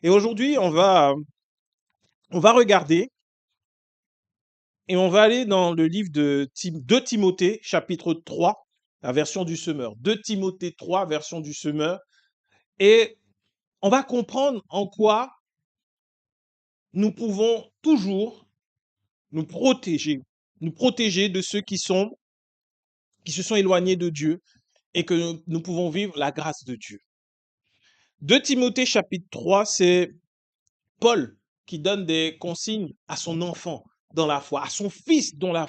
Et aujourd'hui, on va regarder et on va aller dans le livre de Timothée, chapitre 3, la version du semeur. 2 Timothée 3, version du semeur. Et on va comprendre en quoi nous pouvons toujours nous protéger, nous protéger de ceux qui se sont éloignés de Dieu et que nous pouvons vivre la grâce de Dieu. 2 Timothée chapitre 3, c'est Paul qui donne des consignes à son enfant dans la foi, à son fils dans la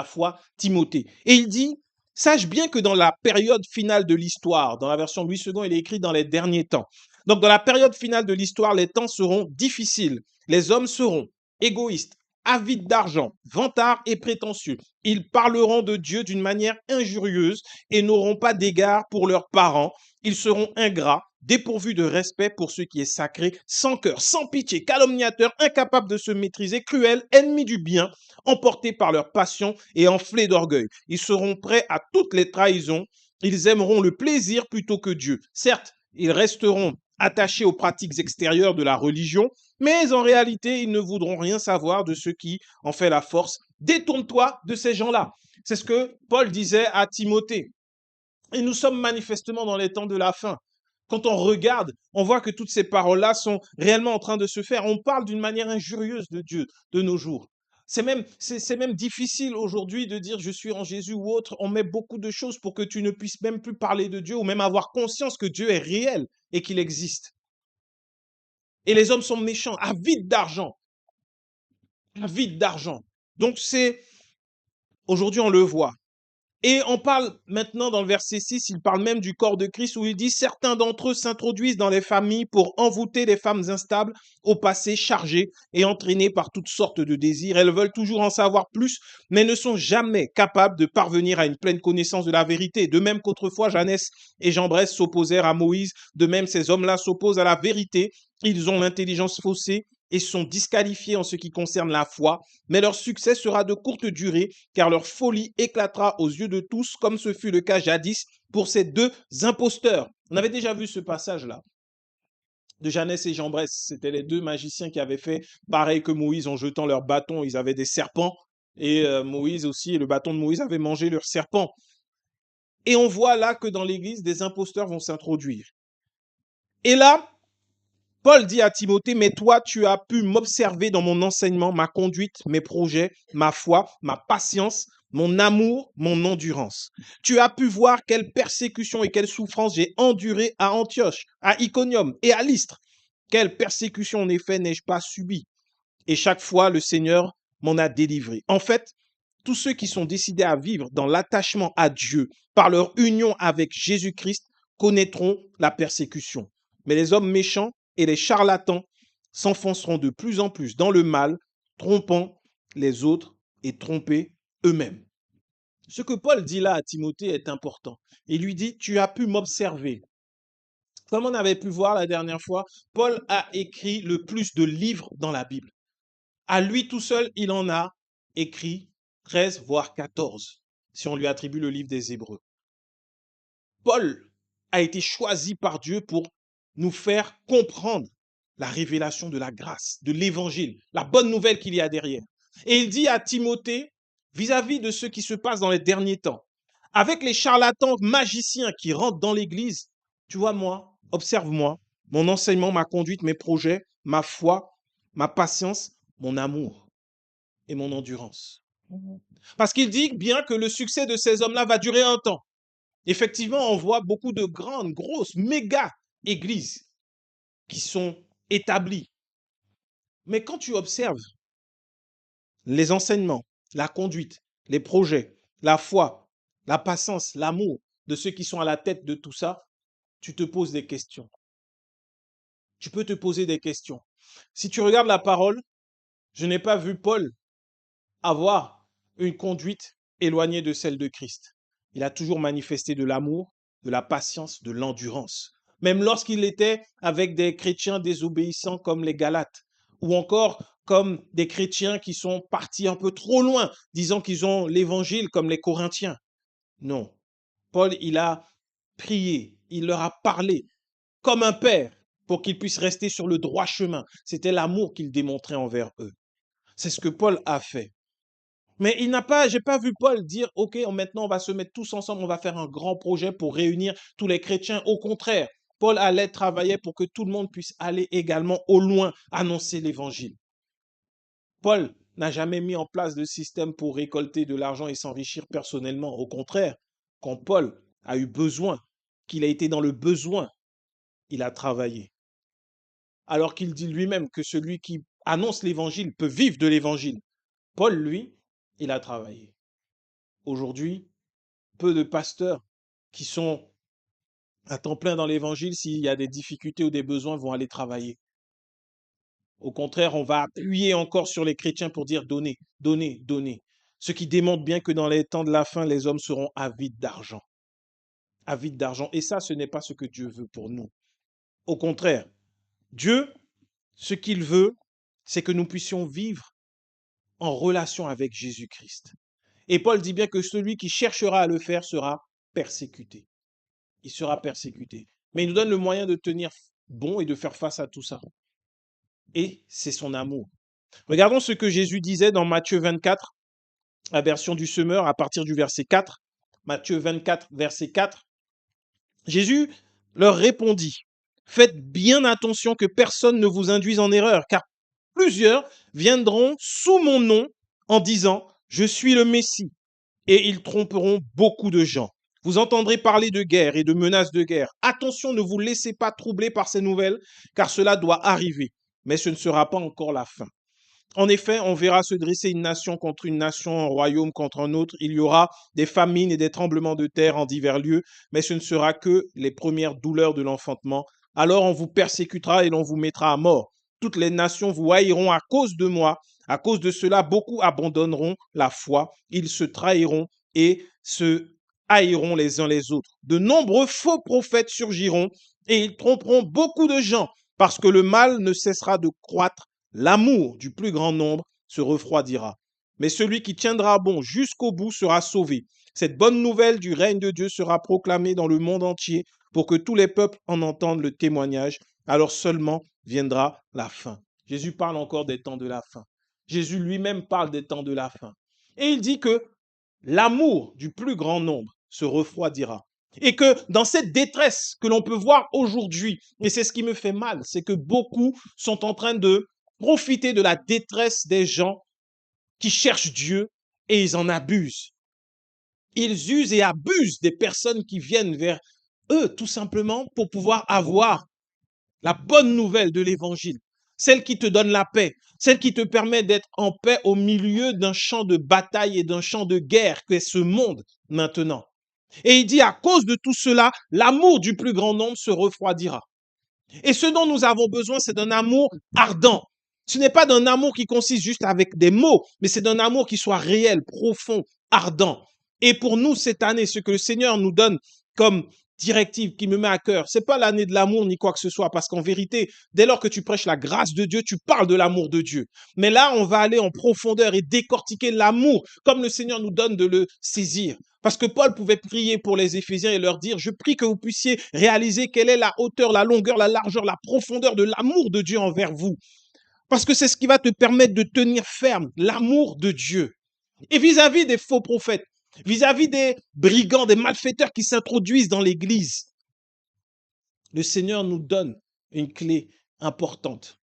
foi, Timothée. Et il dit, sache bien que dans la période finale de l'histoire, dans la version Louis II, il est écrit dans les derniers temps. Donc dans la période finale de l'histoire, les temps seront difficiles. Les hommes seront égoïstes, avides d'argent, vantards et prétentieux. Ils parleront de Dieu d'une manière injurieuse et n'auront pas d'égard pour leurs parents. Ils seront ingrats, dépourvus de respect pour ce qui est sacré, sans cœur, sans pitié, calomniateurs, incapables de se maîtriser, cruels, ennemis du bien, emportés par leur passion et enflés d'orgueil. Ils seront prêts à toutes les trahisons. Ils aimeront le plaisir plutôt que Dieu. Certes, ils resteront attachés aux pratiques extérieures de la religion, mais en réalité, ils ne voudront rien savoir de ce qui en fait la force. Détourne-toi de ces gens-là. C'est ce que Paul disait à Timothée. Et nous sommes manifestement dans les temps de la fin. Quand on regarde, on voit que toutes ces paroles-là sont réellement en train de se faire. On parle d'une manière injurieuse de Dieu de nos jours. C'est même difficile aujourd'hui de dire je suis en Jésus ou autre. On met beaucoup de choses pour que tu ne puisses même plus parler de Dieu ou même avoir conscience que Dieu est réel et qu'il existe. Et les hommes sont méchants, avides d'argent. Avides d'argent. Donc aujourd'hui on le voit. Et on parle maintenant dans le verset 6, il parle même du corps de Christ où il dit certains d'entre eux s'introduisent dans les familles pour envoûter les femmes instables au passé chargées et entraînées par toutes sortes de désirs. Elles veulent toujours en savoir plus, mais ne sont jamais capables de parvenir à une pleine connaissance de la vérité. De même qu'autrefois Jeannès et Jambres s'opposèrent à Moïse, de même ces hommes-là s'opposent à la vérité. Ils ont l'intelligence faussée et sont disqualifiés en ce qui concerne la foi, mais leur succès sera de courte durée, car leur folie éclatera aux yeux de tous, comme ce fut le cas jadis pour ces deux imposteurs. On avait déjà vu ce passage-là de Jeannès et Jambres. C'était les deux magiciens qui avaient fait pareil que Moïse en jetant leur bâton. Ils avaient des serpents et Moïse aussi, et le bâton de Moïse avait mangé leur serpent. Et on voit là que dans l'église, des imposteurs vont s'introduire. Et là, Paul dit à Timothée, mais toi, tu as pu m'observer dans mon enseignement, ma conduite, mes projets, ma foi, ma patience, mon amour, mon endurance. Tu as pu voir quelle persécution et quelle souffrance j'ai enduré à Antioche, à Iconium et à Lystre. Quelle persécution en effet n'ai-je pas subi? Et chaque fois, le Seigneur m'en a délivré. En fait, tous ceux qui sont décidés à vivre dans l'attachement à Dieu par leur union avec Jésus-Christ connaîtront la persécution. Mais les hommes méchants et les charlatans s'enfonceront de plus en plus dans le mal, trompant les autres et trompés eux-mêmes. Ce que Paul dit là à Timothée est important. Il lui dit, tu as pu m'observer. Comme on avait pu voir la dernière fois, Paul a écrit le plus de livres dans la Bible. À lui tout seul, il en a écrit 13, voire 14, si on lui attribue le livre des Hébreux. Paul a été choisi par Dieu pour nous faire comprendre la révélation de la grâce, de l'évangile, la bonne nouvelle qu'il y a derrière. Et il dit à Timothée, vis-à-vis de ce qui se passe dans les derniers temps, avec les charlatans magiciens qui rentrent dans l'église, tu vois moi, observe-moi, mon enseignement, ma conduite, mes projets, ma foi, ma patience, mon amour et mon endurance. Parce qu'il dit bien que le succès de ces hommes-là va durer un temps. Effectivement, on voit beaucoup de grandes, grosses, méga églises qui sont établies. Mais quand tu observes les enseignements, la conduite, les projets, la foi, la patience, l'amour de ceux qui sont à la tête de tout ça, tu te poses des questions. Tu peux te poser des questions. Si tu regardes la parole, je n'ai pas vu Paul avoir une conduite éloignée de celle de Christ. Il a toujours manifesté de l'amour, de la patience, de l'endurance. Même lorsqu'il était avec des chrétiens désobéissants comme les Galates, ou encore comme des chrétiens qui sont partis un peu trop loin, disant qu'ils ont l'évangile comme les Corinthiens. Non. Paul, il a prié, il leur a parlé comme un père pour qu'ils puissent rester sur le droit chemin. C'était l'amour qu'il démontrait envers eux. C'est ce que Paul a fait. Mais j'ai pas vu Paul dire, OK, maintenant on va se mettre tous ensemble, on va faire un grand projet pour réunir tous les chrétiens. Au contraire, Paul allait travailler pour que tout le monde puisse aller également au loin annoncer l'évangile. Paul n'a jamais mis en place de système pour récolter de l'argent et s'enrichir personnellement. Au contraire, quand Paul a eu besoin, qu'il a été dans le besoin, il a travaillé. Alors qu'il dit lui-même que celui qui annonce l'évangile peut vivre de l'évangile. Paul, lui, il a travaillé. Aujourd'hui, peu de pasteurs qui sont à temps plein dans l'évangile, s'il y a des difficultés ou des besoins, vont aller travailler. Au contraire, on va appuyer encore sur les chrétiens pour dire donnez, donnez, donnez. Ce qui démontre bien que dans les temps de la fin, les hommes seront avides d'argent. Avides d'argent. Et ça, ce n'est pas ce que Dieu veut pour nous. Au contraire, Dieu, ce qu'il veut, c'est que nous puissions vivre en relation avec Jésus-Christ. Et Paul dit bien que celui qui cherchera à le faire sera persécuté. Il sera persécuté. Mais il nous donne le moyen de tenir bon et de faire face à tout ça. Et c'est son amour. Regardons ce que Jésus disait dans Matthieu 24, la version du semeur, à partir du verset 4. Matthieu 24, verset 4. Jésus leur répondit, faites bien attention que personne ne vous induise en erreur, car plusieurs viendront sous mon nom en disant, je suis le Messie, et ils tromperont beaucoup de gens. Vous entendrez parler de guerre et de menaces de guerre. Attention, ne vous laissez pas troubler par ces nouvelles, car cela doit arriver, mais ce ne sera pas encore la fin. En effet, on verra se dresser une nation contre une nation, un royaume contre un autre. Il y aura des famines et des tremblements de terre en divers lieux, mais ce ne sera que les premières douleurs de l'enfantement. Alors on vous persécutera et l'on vous mettra à mort. Toutes les nations vous haïront à cause de moi. À cause de cela, beaucoup abandonneront la foi. Ils se trahiront et se haïront les uns les autres. De nombreux faux prophètes surgiront et ils tromperont beaucoup de gens parce que le mal ne cessera de croître. L'amour du plus grand nombre se refroidira. Mais celui qui tiendra bon jusqu'au bout sera sauvé. Cette bonne nouvelle du règne de Dieu sera proclamée dans le monde entier pour que tous les peuples en entendent le témoignage. Alors seulement viendra la fin. Jésus parle encore des temps de la fin. Jésus lui-même parle des temps de la fin. Et il dit que l'amour du plus grand nombre se refroidira. Et que dans cette détresse que l'on peut voir aujourd'hui, et c'est ce qui me fait mal, c'est que beaucoup sont en train de profiter de la détresse des gens qui cherchent Dieu et ils en abusent. Ils usent et abusent des personnes qui viennent vers eux tout simplement pour pouvoir avoir la bonne nouvelle de l'évangile, celle qui te donne la paix, celle qui te permet d'être en paix au milieu d'un champ de bataille et d'un champ de guerre que est ce monde maintenant. Et il dit, à cause de tout cela, l'amour du plus grand nombre se refroidira. Et ce dont nous avons besoin, c'est d'un amour ardent. Ce n'est pas d'un amour qui consiste juste avec des mots, mais c'est d'un amour qui soit réel, profond, ardent. Et pour nous, cette année, ce que le Seigneur nous donne comme directive qui me met à cœur, c'est pas l'année de l'amour ni quoi que ce soit, parce qu'en vérité, dès lors que tu prêches la grâce de Dieu, tu parles de l'amour de Dieu. Mais là, on va aller en profondeur et décortiquer l'amour comme le Seigneur nous donne de le saisir. Parce que Paul pouvait prier pour les Éphésiens et leur dire, je prie que vous puissiez réaliser quelle est la hauteur, la longueur, la largeur, la profondeur de l'amour de Dieu envers vous. Parce que c'est ce qui va te permettre de tenir ferme, l'amour de Dieu. Et vis-à-vis des faux prophètes, vis-à-vis des brigands, des malfaiteurs qui s'introduisent dans l'Église, le Seigneur nous donne une clé importante.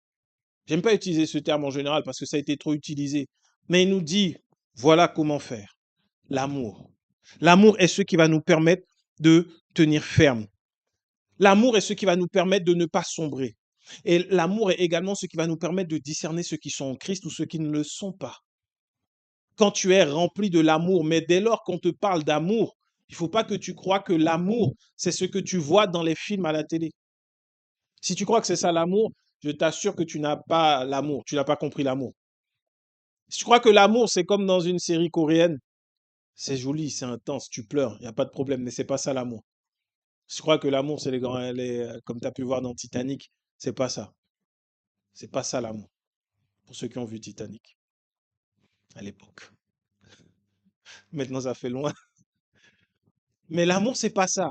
J'aime pas utiliser ce terme en général parce que ça a été trop utilisé. Mais il nous dit, voilà comment faire. L'amour. L'amour est ce qui va nous permettre de tenir ferme. L'amour est ce qui va nous permettre de ne pas sombrer. Et l'amour est également ce qui va nous permettre de discerner ceux qui sont en Christ ou ceux qui ne le sont pas. Quand tu es rempli de l'amour, mais dès lors qu'on te parle d'amour, il ne faut pas que tu crois que l'amour, c'est ce que tu vois dans les films à la télé. Si tu crois que c'est ça l'amour, je t'assure que tu n'as pas l'amour, tu n'as pas compris l'amour. Si tu crois que l'amour, c'est comme dans une série coréenne, c'est joli, c'est intense, tu pleures, il n'y a pas de problème, mais c'est pas ça l'amour. Si tu crois que l'amour, c'est comme tu as pu voir dans Titanic, c'est pas ça. C'est pas ça l'amour. Pour ceux qui ont vu Titanic à l'époque. Maintenant, ça fait loin. Mais l'amour, c'est pas ça.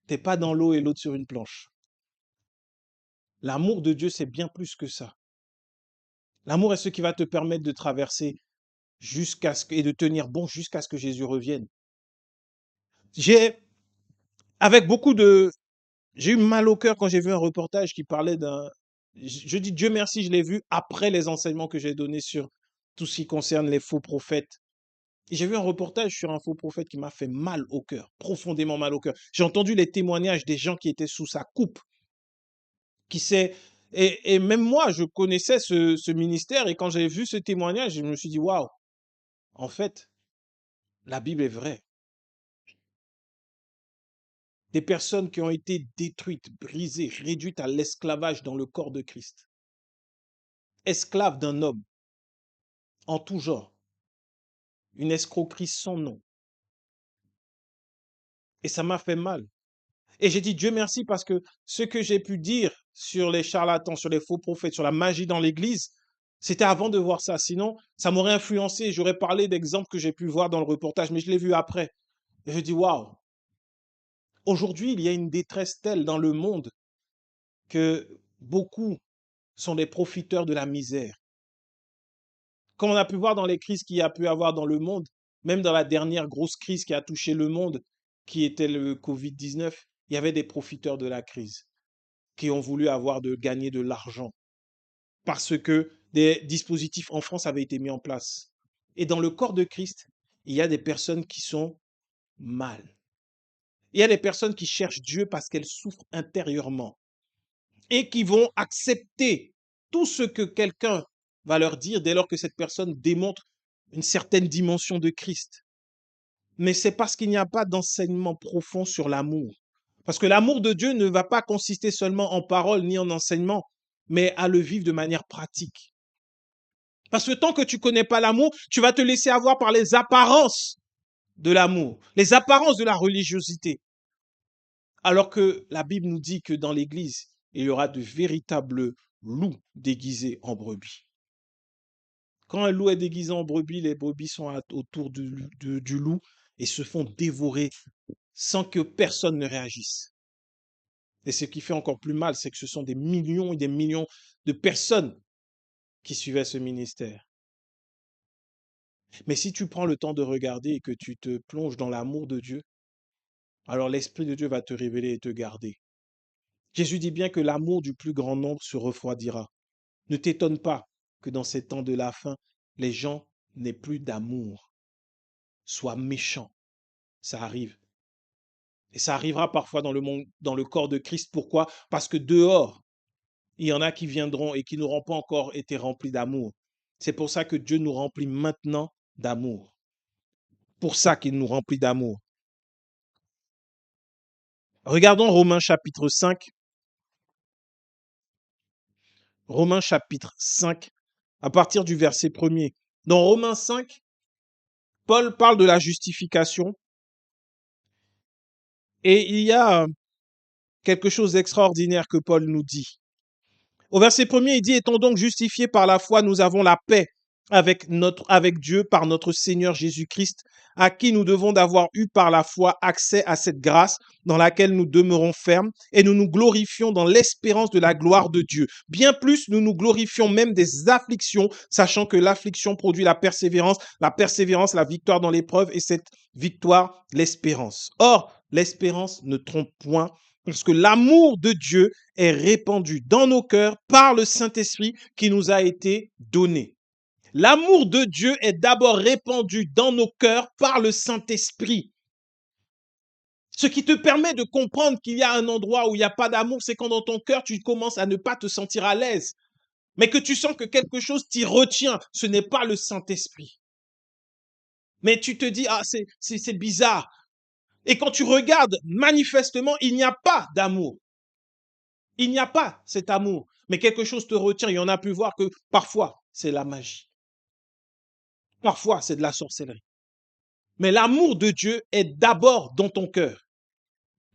T'es pas dans l'eau et l'autre sur une planche. L'amour de Dieu, c'est bien plus que ça. L'amour est ce qui va te permettre de traverser et de tenir bon jusqu'à ce que Jésus revienne. J'ai, avec beaucoup de, j'ai eu mal au cœur quand j'ai vu un reportage qui parlait je dis Dieu merci, je l'ai vu après les enseignements que j'ai donnés sur tout ce qui concerne les faux prophètes. Et j'ai vu un reportage sur un faux prophète qui m'a fait mal au cœur, profondément mal au cœur. J'ai entendu les témoignages des gens qui étaient sous sa coupe, qui s'est, et même moi, je connaissais ce ministère, et quand j'ai vu ce témoignage, je me suis dit, waouh, en fait, la Bible est vraie. Des personnes qui ont été détruites, brisées, réduites à l'esclavage dans le corps de Christ. Esclaves d'un homme, en tout genre. Une escroquerie sans nom. Et ça m'a fait mal. Et j'ai dit Dieu merci parce que ce que j'ai pu dire sur les charlatans, sur les faux prophètes, sur la magie dans l'église, c'était avant de voir ça. Sinon, ça m'aurait influencé. J'aurais parlé d'exemples que j'ai pu voir dans le reportage, mais je l'ai vu après. Et je dis waouh. Aujourd'hui, il y a une détresse telle dans le monde que beaucoup sont des profiteurs de la misère. Comme on a pu voir dans les crises qu'il y a pu avoir dans le monde, même dans la dernière grosse crise qui a touché le monde, qui était le Covid-19, il y avait des profiteurs de la crise qui ont voulu gagner de l'argent parce que des dispositifs en France avaient été mis en place. Et dans le corps de Christ, il y a des personnes qui sont mal. Il y a des personnes qui cherchent Dieu parce qu'elles souffrent intérieurement et qui vont accepter tout ce que quelqu'un va leur dire dès lors que cette personne démontre une certaine dimension de Christ. Mais c'est parce qu'il n'y a pas d'enseignement profond sur l'amour. Parce que l'amour de Dieu ne va pas consister seulement en paroles ni en enseignement, mais à le vivre de manière pratique. Parce que tant que tu ne connais pas l'amour, tu vas te laisser avoir par les apparences de l'amour, les apparences de la religiosité. Alors que la Bible nous dit que dans l'Église, il y aura de véritables loups déguisés en brebis. Quand un loup est déguisé en brebis, les brebis sont autour du loup et se font dévorer sans que personne ne réagisse. Et ce qui fait encore plus mal, c'est que ce sont des millions et des millions de personnes qui suivaient ce ministère. Mais si tu prends le temps de regarder et que tu te plonges dans l'amour de Dieu, alors l'Esprit de Dieu va te révéler et te garder. Jésus dit bien que l'amour du plus grand nombre se refroidira. Ne t'étonne pas que dans ces temps de la fin, les gens n'aient plus d'amour, soient méchants. Ça arrive. Et ça arrivera parfois dans le monde, dans le corps de Christ. Pourquoi? Parce que dehors, il y en a qui viendront et qui n'auront pas encore été remplis d'amour. C'est pour ça que Dieu nous remplit maintenant d'amour. Pour ça qu'il nous remplit d'amour. Regardons Romains chapitre 5. Romains chapitre 5, à partir du verset 1er. Dans Romains 5, Paul parle de la justification. Et il y a quelque chose d'extraordinaire que Paul nous dit. Au verset 1er, il dit, étant donc justifiés par la foi, nous avons la paix avec Dieu par notre Seigneur Jésus-Christ, à qui nous devons d'avoir eu par la foi accès à cette grâce dans laquelle nous demeurons fermes et nous nous glorifions dans l'espérance de la gloire de Dieu. Bien plus, nous nous glorifions même des afflictions, sachant que l'affliction produit la persévérance, la victoire dans l'épreuve et cette victoire, l'espérance. Or, l'espérance ne trompe point, parce que l'amour de Dieu est répandu dans nos cœurs par le Saint-Esprit qui nous a été donné. L'amour de Dieu est d'abord répandu dans nos cœurs par le Saint-Esprit. Ce qui te permet de comprendre qu'il y a un endroit où il n'y a pas d'amour, c'est quand dans ton cœur, tu commences à ne pas te sentir à l'aise, mais que tu sens que quelque chose t'y retient. Ce n'est pas le Saint-Esprit. Mais tu te dis, ah, c'est bizarre. Et quand tu regardes, manifestement, il n'y a pas d'amour. Il n'y a pas cet amour, mais quelque chose te retient. Et on a pu voir que parfois, c'est la magie. Parfois, c'est de la sorcellerie. Mais l'amour de Dieu est d'abord dans ton cœur.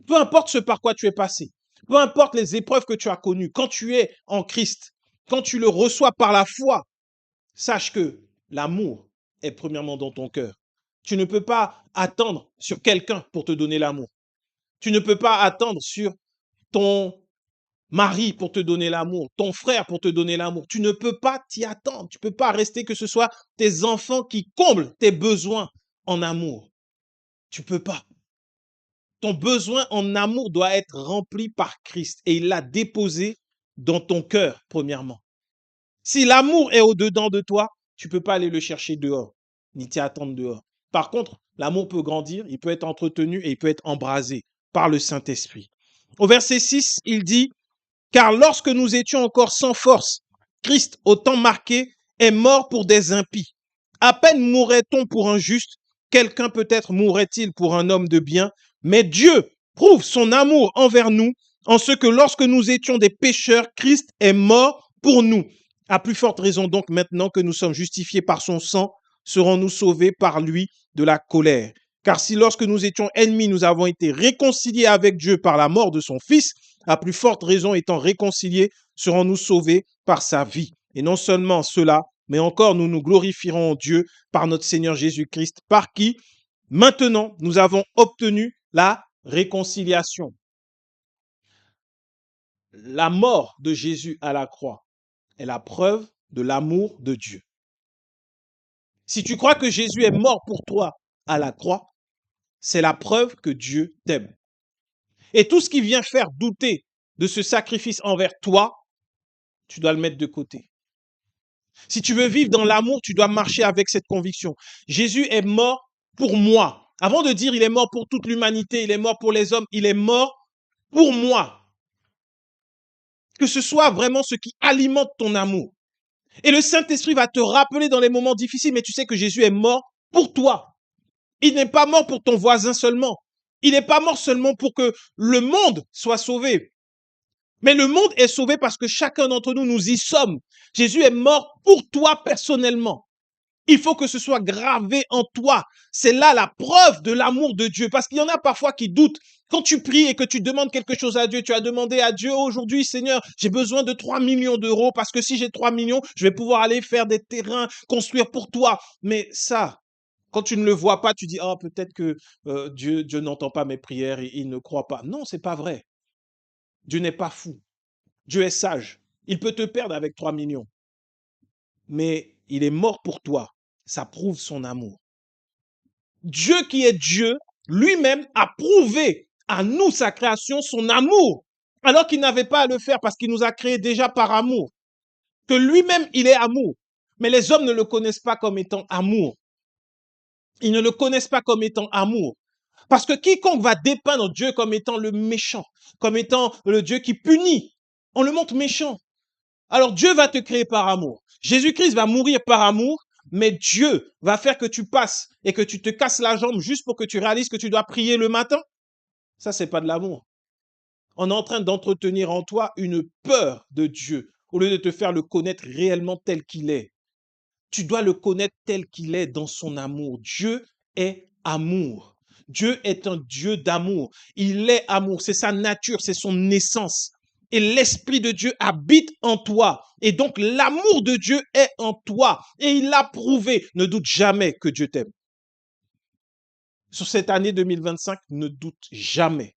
Peu importe ce par quoi tu es passé, peu importe les épreuves que tu as connues, quand tu es en Christ, quand tu le reçois par la foi, sache que l'amour est premièrement dans ton cœur. Tu ne peux pas attendre sur quelqu'un pour te donner l'amour. Tu ne peux pas attendre sur ton mari pour te donner l'amour, ton frère pour te donner l'amour. Tu ne peux pas t'y attendre. Tu ne peux pas rester que ce soit tes enfants qui comblent tes besoins en amour. Tu ne peux pas. Ton besoin en amour doit être rempli par Christ et il l'a déposé dans ton cœur, premièrement. Si l'amour est au-dedans de toi, tu ne peux pas aller le chercher dehors, ni t'y attendre dehors. Par contre, l'amour peut grandir, il peut être entretenu et il peut être embrasé par le Saint-Esprit. Au verset 6, il dit, car lorsque nous étions encore sans force, Christ, au temps marqué, est mort pour des impies. À peine mourrait-on pour un juste, quelqu'un peut-être mourrait-il pour un homme de bien, mais Dieu prouve son amour envers nous en ce que lorsque nous étions des pécheurs, Christ est mort pour nous. À plus forte raison donc maintenant que nous sommes justifiés par son sang, serons-nous sauvés par lui de la colère. Car si lorsque nous étions ennemis, nous avons été réconciliés avec Dieu par la mort de son Fils, à plus forte raison étant réconciliés, serons-nous sauvés par sa vie. Et non seulement cela, mais encore nous nous glorifierons en Dieu par notre Seigneur Jésus-Christ, par qui maintenant nous avons obtenu la réconciliation. La mort de Jésus à la croix est la preuve de l'amour de Dieu. Si tu crois que Jésus est mort pour toi à la croix, c'est la preuve que Dieu t'aime. Et tout ce qui vient faire douter de ce sacrifice envers toi, tu dois le mettre de côté. Si tu veux vivre dans l'amour, tu dois marcher avec cette conviction. Jésus est mort pour moi. Avant de dire il est mort pour toute l'humanité, il est mort pour les hommes, il est mort pour moi. Que ce soit vraiment ce qui alimente ton amour. Et le Saint-Esprit va te rappeler dans les moments difficiles, mais tu sais que Jésus est mort pour toi. Il n'est pas mort pour ton voisin seulement. Il n'est pas mort seulement pour que le monde soit sauvé. Mais le monde est sauvé parce que chacun d'entre nous, nous y sommes. Jésus est mort pour toi personnellement. Il faut que ce soit gravé en toi. C'est là la preuve de l'amour de Dieu. Parce qu'il y en a parfois qui doutent. Quand tu pries et que tu demandes quelque chose à Dieu, tu as demandé à Dieu aujourd'hui, Seigneur, j'ai besoin de 3 millions d'euros parce que si j'ai 3 millions, je vais pouvoir aller faire des terrains, construire pour toi. Mais ça, quand tu ne le vois pas, tu dis, oh, peut-être que Dieu n'entend pas mes prières et il ne croit pas. Non, c'est pas vrai. Dieu n'est pas fou. Dieu est sage. Il peut te perdre avec 3 millions. Mais il est mort pour toi. Ça prouve son amour. Dieu qui est Dieu, lui-même a prouvé à nous, sa création, son amour. Alors qu'il n'avait pas à le faire parce qu'il nous a créés déjà par amour. Que lui-même, il est amour. Mais les hommes ne le connaissent pas comme étant amour. Ils ne le connaissent pas comme étant amour. Parce que quiconque va dépeindre Dieu comme étant le méchant, comme étant le Dieu qui punit, on le montre méchant. Alors Dieu va te créer par amour. Jésus-Christ va mourir par amour, mais Dieu va faire que tu passes et que tu te casses la jambe juste pour que tu réalises que tu dois prier le matin. Ça, c'est pas de l'amour. On est en train d'entretenir en toi une peur de Dieu au lieu de te faire le connaître réellement tel qu'il est. Tu dois le connaître tel qu'il est dans son amour. Dieu est amour. Dieu est un Dieu d'amour. Il est amour. C'est sa nature, c'est son essence. Et l'Esprit de Dieu habite en toi. Et donc l'amour de Dieu est en toi. Et il l'a prouvé. Ne doute jamais que Dieu t'aime. Sur cette année 2025, ne doute jamais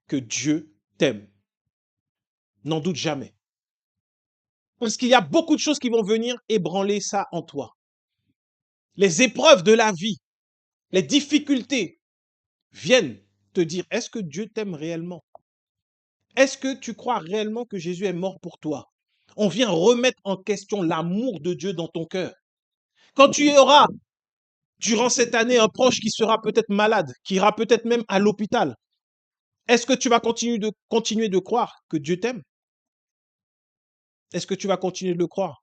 que Dieu t'aime. N'en doute jamais. Parce qu'il y a beaucoup de choses qui vont venir ébranler ça en toi. Les épreuves de la vie, les difficultés viennent te dire, est-ce que Dieu t'aime réellement? Est-ce que tu crois réellement que Jésus est mort pour toi? On vient remettre en question l'amour de Dieu dans ton cœur. Quand tu auras, durant cette année, un proche qui sera peut-être malade, qui ira peut-être même à l'hôpital, est-ce que tu vas continuer de croire que Dieu t'aime? Est-ce que tu vas continuer de le croire?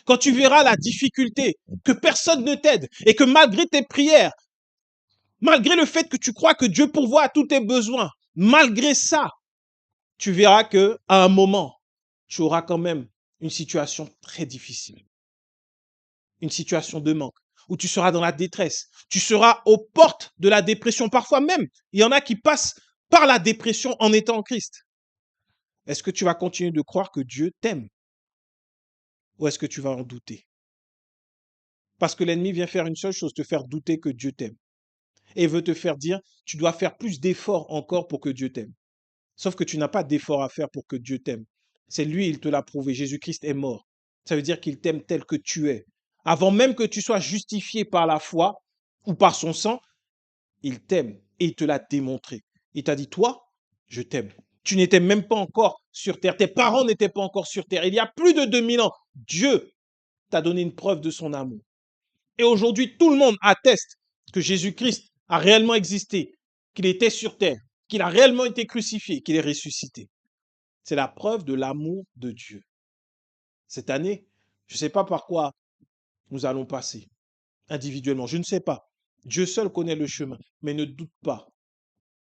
Quand tu verras la difficulté, que personne ne t'aide et que malgré tes prières, malgré le fait que tu crois que Dieu pourvoit à tous tes besoins, malgré ça, tu verras que à un moment, tu auras quand même une situation très difficile, une situation de manque, où tu seras dans la détresse, tu seras aux portes de la dépression. Parfois même, il y en a qui passent par la dépression en étant en Christ. Est-ce que tu vas continuer de croire que Dieu t'aime? Ou est-ce que tu vas en douter? Parce que l'ennemi vient faire une seule chose, te faire douter que Dieu t'aime. Et veut te faire dire, tu dois faire plus d'efforts encore pour que Dieu t'aime. Sauf que tu n'as pas d'efforts à faire pour que Dieu t'aime. C'est lui, il te l'a prouvé. Jésus-Christ est mort. Ça veut dire qu'il t'aime tel que tu es. Avant même que tu sois justifié par la foi ou par son sang, il t'aime et il te l'a démontré. Il t'a dit, toi, je t'aime. Tu n'étais même pas encore sur terre. Tes parents n'étaient pas encore sur terre. Il y a plus de 2000 ans, Dieu t'a donné une preuve de son amour. Et aujourd'hui, tout le monde atteste que Jésus-Christ a réellement existé, qu'il était sur terre, qu'il a réellement été crucifié, qu'il est ressuscité. C'est la preuve de l'amour de Dieu. Cette année, je ne sais pas par quoi nous allons passer individuellement. Je ne sais pas. Dieu seul connaît le chemin, mais ne doute pas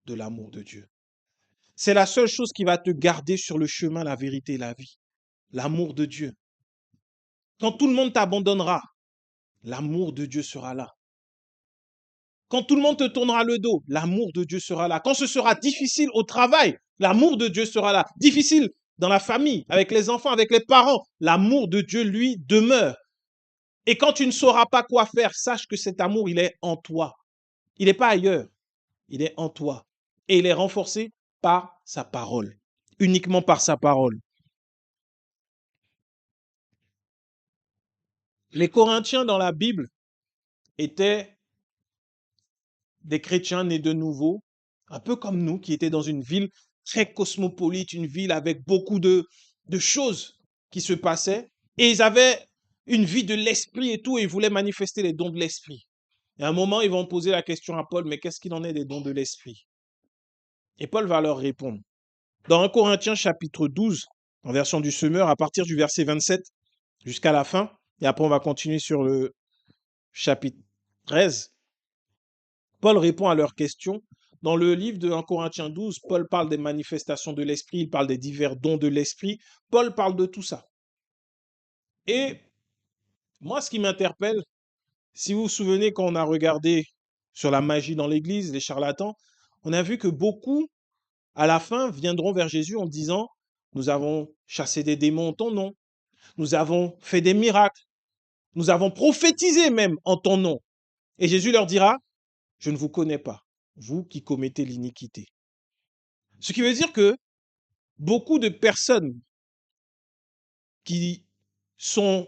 de l'amour de Dieu. C'est la seule chose qui va te garder sur le chemin, la vérité et la vie. L'amour de Dieu. Quand tout le monde t'abandonnera, l'amour de Dieu sera là. Quand tout le monde te tournera le dos, l'amour de Dieu sera là. Quand ce sera difficile au travail, l'amour de Dieu sera là. Difficile dans la famille, avec les enfants, avec les parents, l'amour de Dieu, lui, demeure. Et quand tu ne sauras pas quoi faire, sache que cet amour, il est en toi. Il n'est pas ailleurs. Il est en toi. Et il est renforcé par sa parole. Uniquement par sa parole. Les Corinthiens dans la Bible étaient des chrétiens nés de nouveau, un peu comme nous, qui étaient dans une ville très cosmopolite, une ville avec beaucoup de choses qui se passaient. Et ils avaient une vie de l'esprit et tout, et ils voulaient manifester les dons de l'esprit. Et à un moment, ils vont poser la question à Paul, mais qu'est-ce qu'il en est des dons de l'esprit? Et Paul va leur répondre. Dans 1 Corinthiens chapitre 12, en version du Semeur, à partir du verset 27 jusqu'à la fin, et après on va continuer sur le chapitre 13, Paul répond à leurs questions. Dans le livre de 1 Corinthiens 12, Paul parle des manifestations de l'esprit, il parle des divers dons de l'esprit. Paul parle de tout ça. Et moi, ce qui m'interpelle, si vous vous souvenez quand on a regardé sur la magie dans l'église, les charlatans, on a vu que beaucoup, à la fin, viendront vers Jésus en disant, nous avons chassé des démons en ton nom, nous avons fait des miracles, nous avons prophétisé même en ton nom. Et Jésus leur dira, je ne vous connais pas, vous qui commettez l'iniquité. Ce qui veut dire que beaucoup de personnes qui sont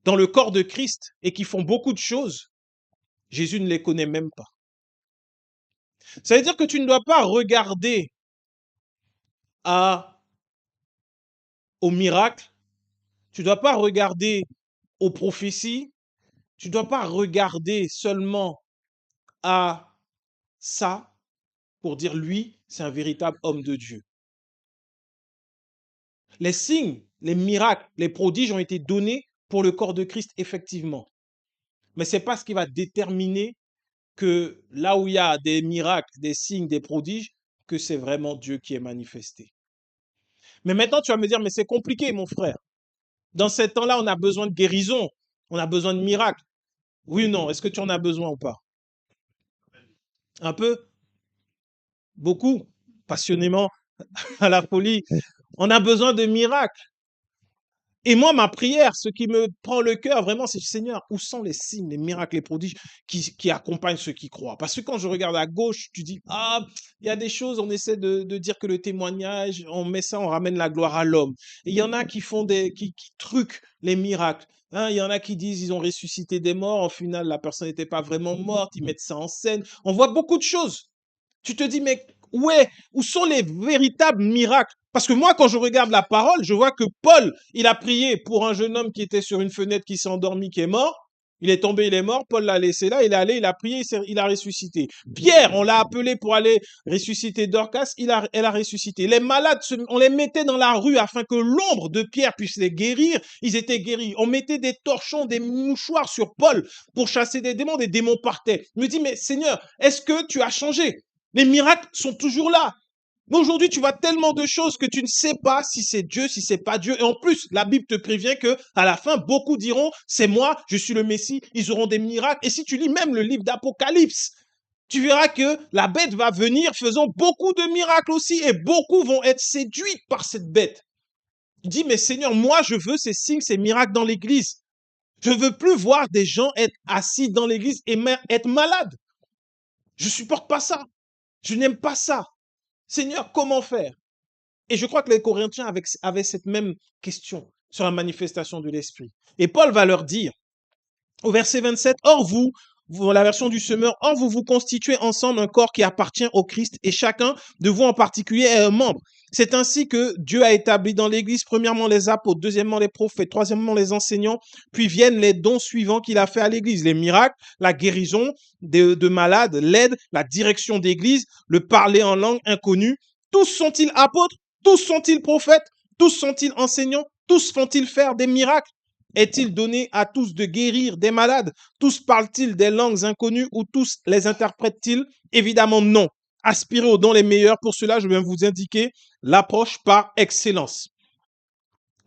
dans le corps de Christ et qui font beaucoup de choses, Jésus ne les connaît même pas. Ça veut dire que tu ne dois pas regarder au miracle, tu ne dois pas regarder aux prophéties, tu ne dois pas regarder seulement à ça pour dire lui, c'est un véritable homme de Dieu. Les signes, les miracles, les prodiges ont été donnés pour le corps de Christ, effectivement. Mais ce n'est pas ce qui va déterminer que là où il y a des miracles, des signes, des prodiges, que c'est vraiment Dieu qui est manifesté. Mais maintenant, tu vas me dire, mais c'est compliqué, mon frère. Dans ces temps-là, on a besoin de guérison, on a besoin de miracles. Oui ou non? Est-ce que tu en as besoin ou pas? Un peu? Beaucoup? Passionnément? À la folie? On a besoin de miracles. Et moi, ma prière, ce qui me prend le cœur vraiment, c'est Seigneur, où sont les signes, les miracles, les prodiges qui accompagnent ceux qui croient? Parce que quand je regarde à gauche, tu dis, ah, il y a des choses, on essaie de dire que le témoignage, on met ça, on ramène la gloire à l'homme. Et il y en a qui font qui truquent les miracles. Hein, il y en a qui disent ils ont ressuscité des morts, au final, la personne n'était pas vraiment morte, ils mettent ça en scène. On voit beaucoup de choses. Tu te dis, mais où sont les véritables miracles? Parce que moi, quand je regarde la parole, je vois que Paul, il a prié pour un jeune homme qui était sur une fenêtre, qui s'est endormi, qui est mort. Il est tombé, il est mort. Paul l'a laissé là, il est allé, il a prié, il a ressuscité. Pierre, on l'a appelé pour aller ressusciter Dorcas, elle a ressuscité. Les malades, on les mettait dans la rue afin que l'ombre de Pierre puisse les guérir. Ils étaient guéris. On mettait des torchons, des mouchoirs sur Paul pour chasser des démons partaient. Je me dis, mais Seigneur, est-ce que tu as changé? Les miracles sont toujours là. Mais aujourd'hui, tu vois tellement de choses que tu ne sais pas si c'est Dieu, si c'est pas Dieu. Et en plus, la Bible te prévient que à la fin, beaucoup diront, c'est moi, je suis le Messie, ils auront des miracles. Et si tu lis même le livre d'Apocalypse, tu verras que la bête va venir faisant beaucoup de miracles aussi et beaucoup vont être séduits par cette bête. Dis, mais Seigneur, moi, je veux ces signes, ces miracles dans l'église. Je ne veux plus voir des gens être assis dans l'église et être malades. Je supporte pas ça. Je n'aime pas ça. Seigneur, comment faire? Et je crois que les Corinthiens avaient cette même question sur la manifestation de l'Esprit. Et Paul va leur dire, au verset 27, or la version du semeur, or vous vous constituez ensemble un corps qui appartient au Christ et chacun de vous en particulier est un membre. C'est ainsi que Dieu a établi dans l'Église, premièrement les apôtres, deuxièmement les prophètes, troisièmement les enseignants, puis viennent les dons suivants qu'il a fait à l'Église, les miracles, la guérison de malades, l'aide, la direction d'Église, le parler en langue inconnue. Tous sont-ils apôtres? Tous sont-ils prophètes? Tous sont-ils enseignants? Tous font-ils faire des miracles? Est-il donné à tous de guérir des malades? Tous parlent-ils des langues inconnues ou tous les interprètent-ils? Évidemment non. Aspirez aux dons les meilleurs. Pour cela, je vais vous indiquer l'approche par excellence.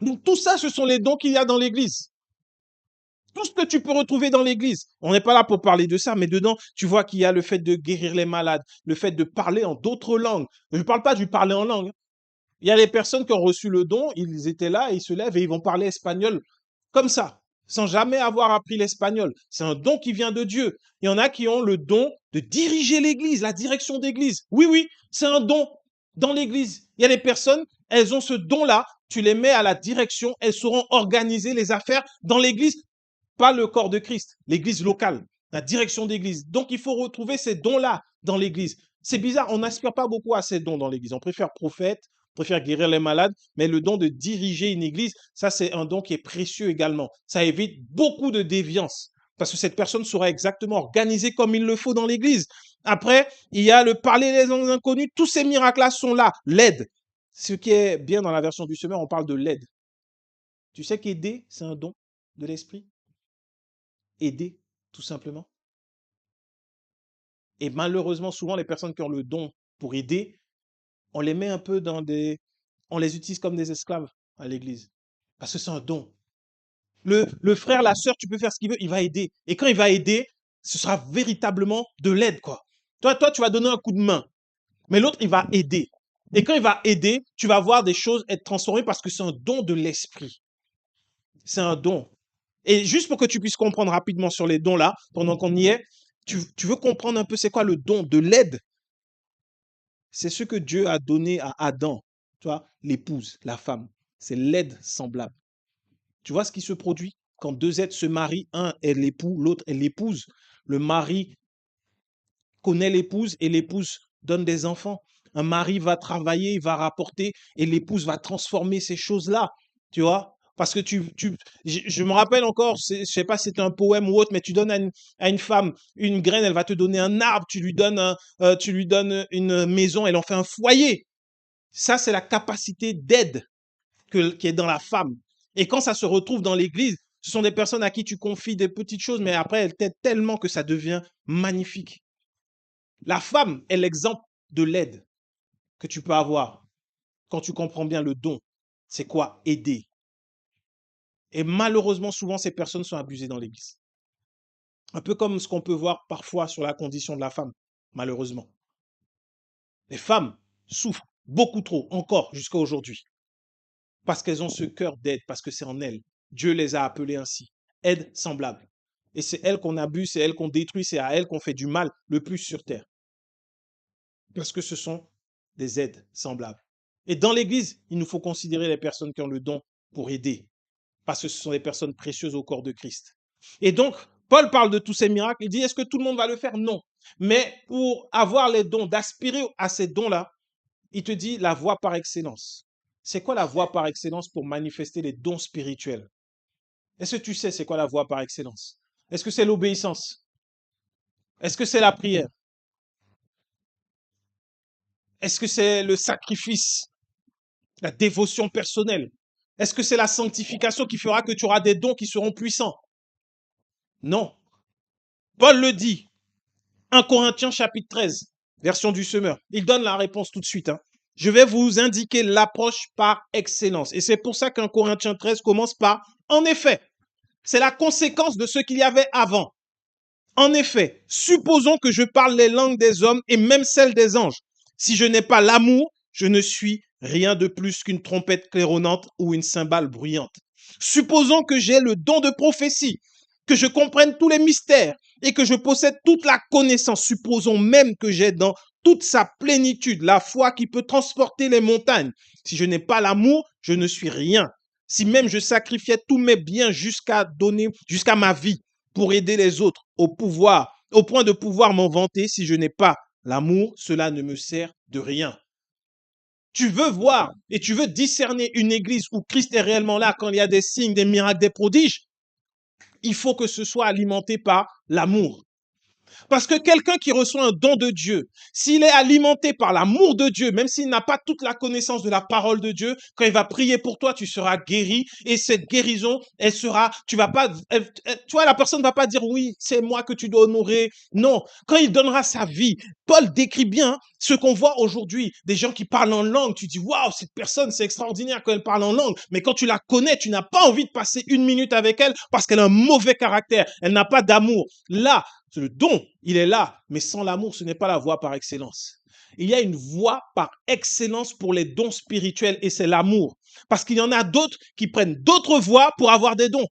Donc tout ça, ce sont les dons qu'il y a dans l'Église. Tout ce que tu peux retrouver dans l'Église. On n'est pas là pour parler de ça, mais dedans, tu vois qu'il y a le fait de guérir les malades, le fait de parler en d'autres langues. Je ne parle pas du parler en langue. Il y a des personnes qui ont reçu le don, ils étaient là, ils se lèvent et ils vont parler espagnol comme ça, sans jamais avoir appris l'espagnol. C'est un don qui vient de Dieu. Il y en a qui ont le don de diriger l'Église, la direction d'église. Oui, oui, c'est un don dans l'Église. Il y a des personnes, elles ont ce don-là, tu les mets à la direction, elles sauront organiser les affaires dans l'Église, pas le corps de Christ, l'Église locale, la direction d'église. Donc, il faut retrouver ces dons-là dans l'Église. C'est bizarre, on n'aspire pas beaucoup à ces dons dans l'Église. On préfère prophète, on préfère guérir les malades, mais le don de diriger une Église, ça, c'est un don qui est précieux également. Ça évite beaucoup de déviance parce que cette personne saura exactement organiser comme il le faut dans l'Église. Après, il y a le parler les langues inconnues. Tous ces miracles-là sont là. L'aide. Ce qui est bien dans la version du semeur, on parle de l'aide. Tu sais qu'aider, c'est un don de l'esprit. Aider, tout simplement. Et malheureusement, souvent, les personnes qui ont le don pour aider, on les met un peu on les utilise comme des esclaves à l'église. Parce que c'est un don. Le frère, la sœur, tu peux faire ce qu'il veut, il va aider. Et quand il va aider, ce sera véritablement de l'aide, quoi. Toi, tu vas donner un coup de main, mais l'autre, il va aider. Et quand il va aider, tu vas voir des choses être transformées parce que c'est un don de l'esprit. C'est un don. Et juste pour que tu puisses comprendre rapidement sur les dons là, pendant qu'on y est, tu veux comprendre un peu c'est quoi le don de l'aide. C'est ce que Dieu a donné à Adam, tu vois, l'épouse, la femme. C'est l'aide semblable. Tu vois ce qui se produit quand deux êtres se marient, un est l'époux, l'autre est l'épouse. Le mari connaît l'épouse et l'épouse donne des enfants. Un mari va travailler, il va rapporter et l'épouse va transformer ces choses-là, tu vois. Parce que je me rappelle encore, je sais pas si c'est un poème ou autre, mais tu donnes à une femme une graine, elle va te donner un arbre, tu lui donnes une maison, elle en fait un foyer. Ça, c'est la capacité d'aide qui est dans la femme. Et quand ça se retrouve dans l'église, ce sont des personnes à qui tu confies des petites choses, mais après, elles t'aident tellement que ça devient magnifique. La femme est l'exemple de l'aide que tu peux avoir quand tu comprends bien le don. C'est quoi aider? Et malheureusement, souvent, ces personnes sont abusées dans l'Église. Un peu comme ce qu'on peut voir parfois sur la condition de la femme, malheureusement. Les femmes souffrent beaucoup trop, encore jusqu'à aujourd'hui, parce qu'elles ont ce cœur d'aide, parce que c'est en elles. Dieu les a appelées ainsi. Aide semblable. Et c'est elles qu'on abuse, c'est elles qu'on détruit, c'est à elles qu'on fait du mal le plus sur terre. Parce que ce sont des aides semblables. Et dans l'Église, il nous faut considérer les personnes qui ont le don pour aider, parce que ce sont des personnes précieuses au corps de Christ. Et donc, Paul parle de tous ces miracles, il dit, est-ce que tout le monde va le faire? Non. Mais pour avoir les dons, d'aspirer à ces dons-là, il te dit la voie par excellence. C'est quoi la voie par excellence pour manifester les dons spirituels? Est-ce que tu sais c'est quoi la voie par excellence? Est-ce que c'est l'obéissance? Est-ce que c'est la prière? Est-ce que c'est le sacrifice? La dévotion personnelle? Est-ce que c'est la sanctification qui fera que tu auras des dons qui seront puissants? Non. Paul le dit. 1 Corinthiens chapitre 13, version du semeur. Il donne la réponse tout de suite. Je vais vous indiquer l'approche par excellence. Et c'est pour ça qu'un Corinthiens 13 commence par « En effet ». C'est la conséquence de ce qu'il y avait avant. En effet, supposons que je parle les langues des hommes et même celles des anges. Si je n'ai pas l'amour, je ne suis rien de plus qu'une trompette claironnante ou une cymbale bruyante. Supposons que j'ai le don de prophétie, que je comprenne tous les mystères et que je possède toute la connaissance. Supposons même que j'ai dans toute sa plénitude, la foi qui peut transporter les montagnes. Si je n'ai pas l'amour, je ne suis rien. Si même je sacrifiais tous mes biens jusqu'à ma vie pour aider les autres au point de pouvoir m'en vanter, si je n'ai pas l'amour, cela ne me sert de rien. Tu veux voir et tu veux discerner une église où Christ est réellement là quand il y a des signes, des miracles, des prodiges, il faut que ce soit alimenté par l'amour. Parce que quelqu'un qui reçoit un don de Dieu, s'il est alimenté par l'amour de Dieu, même s'il n'a pas toute la connaissance de la parole de Dieu, quand il va prier pour toi, tu seras guéri. Et cette guérison, elle sera, tu vas pas, tu vois, la personne ne va pas dire oui, c'est moi que tu dois honorer. Non, quand il donnera sa vie, Paul décrit bien ce qu'on voit aujourd'hui, des gens qui parlent en langue. Tu dis, waouh, cette personne, c'est extraordinaire quand elle parle en langue. Mais quand tu la connais, tu n'as pas envie de passer une minute avec elle parce qu'elle a un mauvais caractère. Elle n'a pas d'amour. Là, le don, il est là, mais sans l'amour, ce n'est pas la voie par excellence. Il y a une voie par excellence pour les dons spirituels et c'est l'amour. Parce qu'il y en a d'autres qui prennent d'autres voies pour avoir des dons.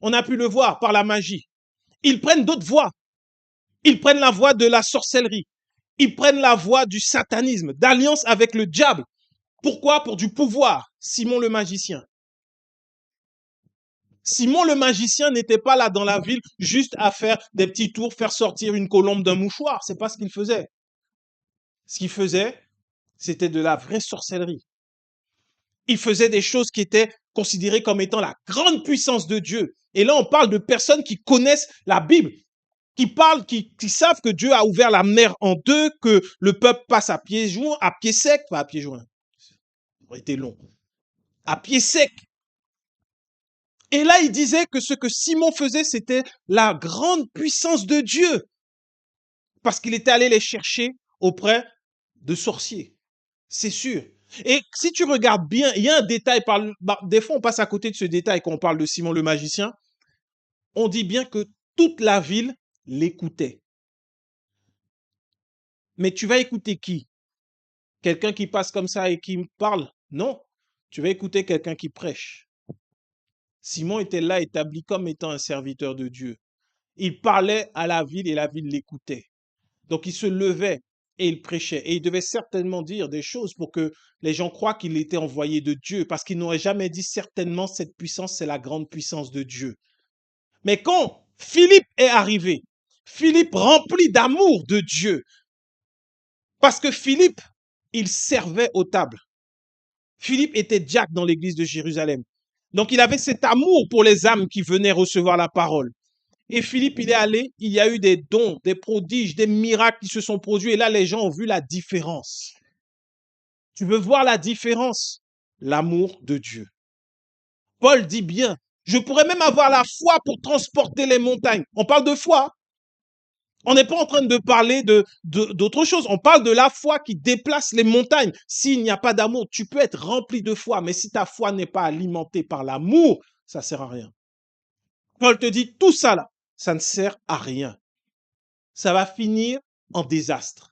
On a pu le voir par la magie. Ils prennent d'autres voies. Ils prennent la voie de la sorcellerie. Ils prennent la voie du satanisme, d'alliance avec le diable. Pourquoi? Pour du pouvoir. Simon le magicien. Simon le magicien n'était pas là dans la ville juste à faire des petits tours, faire sortir une colombe d'un mouchoir. C'est pas ce qu'il faisait. Ce qu'il faisait, c'était de la vraie sorcellerie. Il faisait des choses qui étaient considérées comme étant la grande puissance de Dieu. Et là, on parle de personnes qui connaissent la Bible, qui savent que Dieu a ouvert la mer en deux, que le peuple passe à pieds joints, à pieds secs, pas à pieds joints. Ça aurait été long. À pieds secs. Et là, il disait que ce que Simon faisait, c'était la grande puissance de Dieu. Parce qu'il était allé les chercher auprès de sorciers. C'est sûr. Et si tu regardes bien, il y a un détail, des fois on passe à côté de ce détail quand on parle de Simon le magicien. On dit bien que toute la ville l'écoutait. Mais tu vas écouter qui? Quelqu'un qui passe comme ça et qui me parle? Non. Tu vas écouter quelqu'un qui prêche. Simon était là établi comme étant un serviteur de Dieu. Il parlait à la ville et la ville l'écoutait. Donc il se levait et il prêchait. Et il devait certainement dire des choses pour que les gens croient qu'il était envoyé de Dieu, parce qu'il n'aurait jamais dit certainement cette puissance, c'est la grande puissance de Dieu. Mais quand Philippe est arrivé, Philippe rempli d'amour de Dieu, parce que Philippe, il servait aux tables. Philippe était diacre dans l'église de Jérusalem. Donc il avait cet amour pour les âmes qui venaient recevoir la parole. Et Philippe, il est allé, il y a eu des dons, des prodiges, des miracles qui se sont produits. Et là, les gens ont vu la différence. Tu veux voir la différence? L'amour de Dieu. Paul dit bien, je pourrais même avoir la foi pour transporter les montagnes. On parle de foi. On n'est pas en train de parler d'autre chose. On parle de la foi qui déplace les montagnes. S'il n'y a pas d'amour, tu peux être rempli de foi, mais si ta foi n'est pas alimentée par l'amour, ça ne sert à rien. Paul te dit, tout ça là, ça ne sert à rien. Ça va finir en désastre.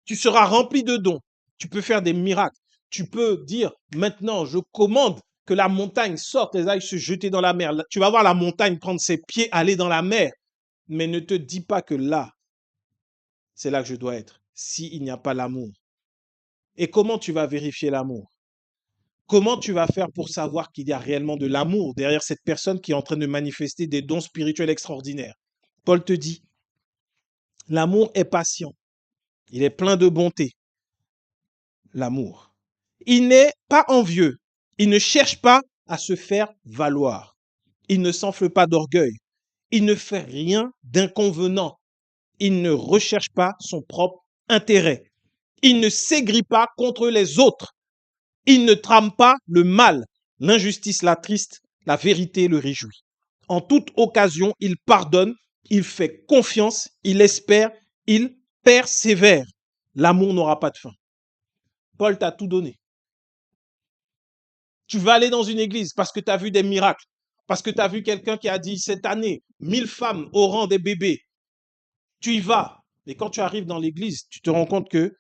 Tu seras rempli de dons. Tu peux faire des miracles. Tu peux dire, maintenant, je commande que la montagne sorte et aille se jeter dans la mer. Tu vas voir la montagne prendre ses pieds, aller dans la mer. Mais ne te dis pas que là, c'est là que je dois être, s'il n'y a pas l'amour. Et comment tu vas vérifier l'amour? Comment tu vas faire pour savoir qu'il y a réellement de l'amour derrière cette personne qui est en train de manifester des dons spirituels extraordinaires? Paul te dit, l'amour est patient. Il est plein de bonté. L'amour. Il n'est pas envieux. Il ne cherche pas à se faire valoir. Il ne s'enfle pas d'orgueil. Il ne fait rien d'inconvenant. Il ne recherche pas son propre intérêt. Il ne s'aigrit pas contre les autres. Il ne trame pas le mal. L'injustice l'attriste, la vérité le réjouit. En toute occasion, il pardonne, il fait confiance, il espère, il persévère. L'amour n'aura pas de fin. Paul t'a tout donné. Tu vas aller dans une église parce que tu as vu des miracles, parce que tu as vu quelqu'un qui a dit cette année, 1000 femmes auront des bébés. Tu y vas. Mais quand tu arrives dans l'église, tu te rends compte que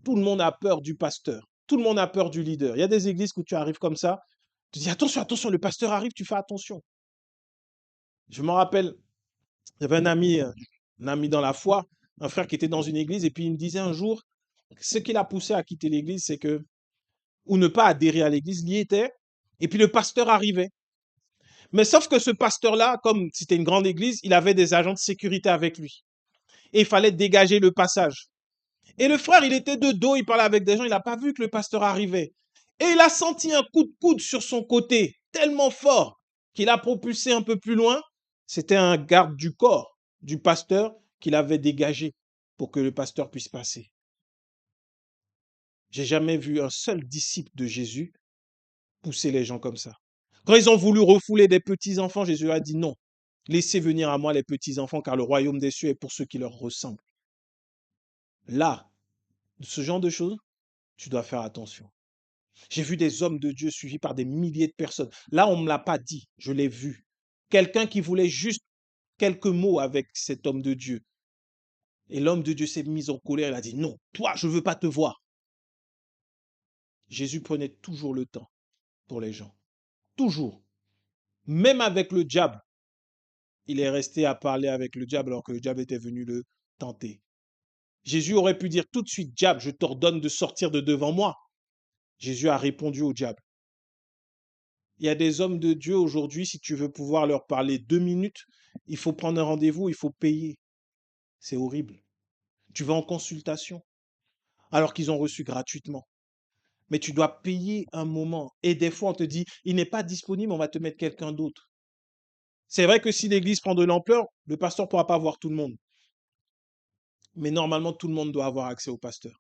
tout le monde a peur du pasteur. Tout le monde a peur du leader. Il y a des églises où tu arrives comme ça. Tu dis attention, attention, le pasteur arrive, tu fais attention. Je me rappelle, il y avait un ami dans la foi. un frère qui était dans une église, et puis il me disait un jour, ce qui l'a poussé à quitter l'église, c'est que, ou ne pas adhérer à l'église, il y était, et puis le pasteur arrivait. Mais sauf que ce pasteur-là, comme c'était une grande église, il avait des agents de sécurité avec lui. Et il fallait dégager le passage. Et le frère, il était de dos, il parlait avec des gens, il n'a pas vu que le pasteur arrivait. Et il a senti un coup de coude sur son côté, tellement fort, qu'il a propulsé un peu plus loin. C'était un garde du corps du pasteur qu'il avait dégagé pour que le pasteur puisse passer. J'ai jamais vu un seul disciple de Jésus pousser les gens comme ça. Quand ils ont voulu refouler des petits-enfants, Jésus a dit non. Laissez venir à moi les petits-enfants, car le royaume des cieux est pour ceux qui leur ressemblent. Là, ce genre de choses, tu dois faire attention. J'ai vu des hommes de Dieu suivis par des milliers de personnes. Là, on ne me l'a pas dit, je l'ai vu. Quelqu'un qui voulait juste quelques mots avec cet homme de Dieu. Et l'homme de Dieu s'est mis en colère, il a dit non, toi, je ne veux pas te voir. Jésus prenait toujours le temps pour les gens. Toujours. Même avec le diable, il est resté à parler avec le diable alors que le diable était venu le tenter. Jésus aurait pu dire tout de suite, diable, je t'ordonne de sortir de devant moi. Jésus a répondu au diable. Il y a des hommes de Dieu aujourd'hui, si tu veux pouvoir leur parler 2 minutes, il faut prendre un rendez-vous, il faut payer. C'est horrible. Tu vas en consultation alors qu'ils ont reçu gratuitement. Mais tu dois payer un moment. Et des fois, on te dit, il n'est pas disponible, on va te mettre quelqu'un d'autre. C'est vrai que si l'église prend de l'ampleur, le pasteur ne pourra pas voir tout le monde. Mais normalement, tout le monde doit avoir accès au pasteur.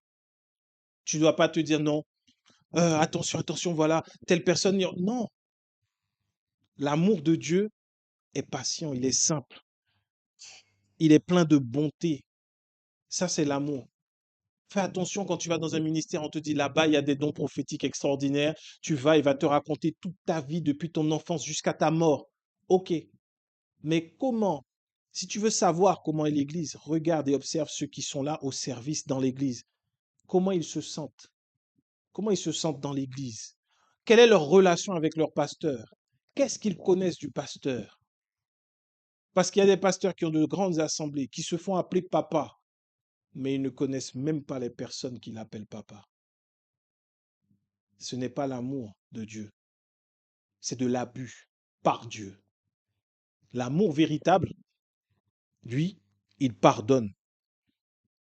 Tu ne dois pas te dire non, attention, attention, voilà, telle personne. Non. L'amour de Dieu est patient, il est simple, il est plein de bonté. Ça, c'est l'amour. Fais attention quand tu vas dans un ministère, on te dit là-bas, il y a des dons prophétiques extraordinaires. Tu vas, il va te raconter toute ta vie depuis ton enfance jusqu'à ta mort. Ok. Mais comment? Si tu veux savoir comment est l'Église, regarde et observe ceux qui sont là au service dans l'Église. Comment ils se sentent? Comment ils se sentent dans l'Église? Quelle est leur relation avec leur pasteur? Qu'est-ce qu'ils connaissent du pasteur? Parce qu'il y a des pasteurs qui ont de grandes assemblées, qui se font appeler papa, mais ils ne connaissent même pas les personnes qui l'appellent papa. Ce n'est pas l'amour de Dieu, c'est de l'abus par Dieu. L'amour véritable, lui, il pardonne,